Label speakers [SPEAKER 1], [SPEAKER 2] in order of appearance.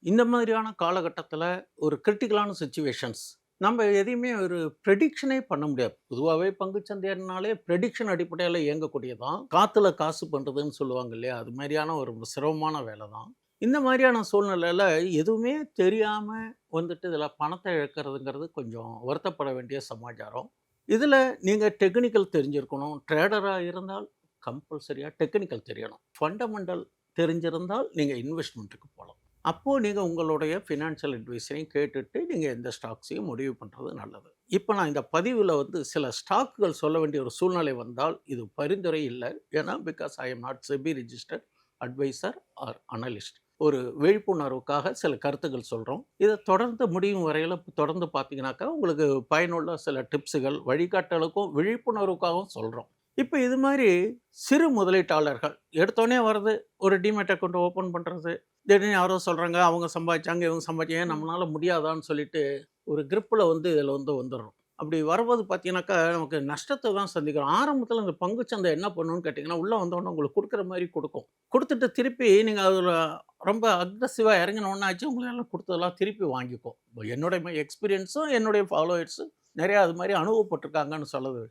[SPEAKER 1] இந்த மாதிரியான காலகட்டத்தில ஒரு கிரிட்டிக்கலான சிச்சுவேஷன்ஸ் நம்ம எதையுமே ஒரு ப்ரெடிக்ஷனே பண்ண முடியாது. பொதுவாவே பங்குச்சந்தைனாலே ப்ரெடிக்ஷன் அடிப்படையில இயங்கக்கூடியது தான். காத்துல காசு பண்றதுன்னு சொல்லுவாங்க இல்லையா? அது மாரியான ஒரு சிரமமான வேலை தான். இந்த மாரியான சூழ்நிலையில எதுவுமே தெரியாம வந்துட்டு இதில பணத்த இழக்கிறதுங்கிறது கொஞ்சம் வருத்தப்பட வேண்டிய சமாச்சாரம். இதில நீங்க டெக்னிக்கல் தெரிஞ்சிருக்கணும். ட்ரேடரா இருந்தால் கம்பல்சரியா டெக்னிக்கல் தெரியணும். ஃபண்டமெண்டல் தெரிஞ்சிருந்தால் நீங்க இன்வெஸ்ட்மென்ட்க்கு போலாம். அப்போ நீங்க உங்களுடைய ஃபினான்ஷியல் அட்வைஸரையும் கேட்டுட்டு, நீங்க எந்த ஸ்டாக்ஸையும் முடிவு பண்றது நல்லது. இப்ப நான் இந்த பதிவுல வந்து சில ஸ்டாக்குகள் சொல்ல வேண்டிய ஒரு சூழ்நிலை வந்தால், இது பரிந்துரை இல்ல. ஏன்னா, because I am not SEBI registered advisor or analyst. ஒரு விழிப்புணர்வுக்காக சில கருத்துக்கள் சொல்றோம். இத தொடர்ந்து முடியும் வரையில தொடர்ந்து பார்த்தீங்கன்னாக்கா, உங்களுக்கு பயனுள்ள சில டிப்ஸுகள், வழிகாட்டலுக்கும், விழிப்புணர்வுக்காகவும் சொல்றோம். இப்ப இது மாரி சிறு முதலீட்டாளர்கள் எடுத்தோனே வரது ஒரு டீமேட் அக்கவுண்ட் ஓப்பன் பண்றது. திடீர்னு யாரோ சொல்றாங்க, அவங்க சம்பாதிச்சாங்க, இவங்க சம்பாதிச்சாங்க. ஏன்
[SPEAKER 2] ம்.
[SPEAKER 1] நம்மளால முடியாதான்னு சொல்லிட்டு, ஒரு கிரிப்ல வந்து இதில வந்து வந்துர்றோம். அப்படி வரும்போது பார்த்தீங்கன்னாக்கா, நமக்கு நஷ்டத்த தான் சந்திக்கிறோம். ஆரம்பத்தில இந்த பங்குச்சந்தை என்ன பண்ணும்னு கேட்டீங்கன்னா, உள்ள வந்தோனே உங்களுக்கு குடுக்குற மாரி குடுக்கும். குடுத்துட்டு திருப்பி நீங்க அதில ரொம்ப அக்ரெசிவா இறங்கின உடனே ஆச்சு, உங்களால குடுத்ததெல்லாம் திருப்பி வாங்கிக்கும். என்னுடைய எக்ஸ்பீரியன்ஸும், என்னுடைய ஃபாலோயர்ஸும் நெறையா அது மாரி அனுபவப்பட்டுருக்காங்கன்னு சொல்லுது.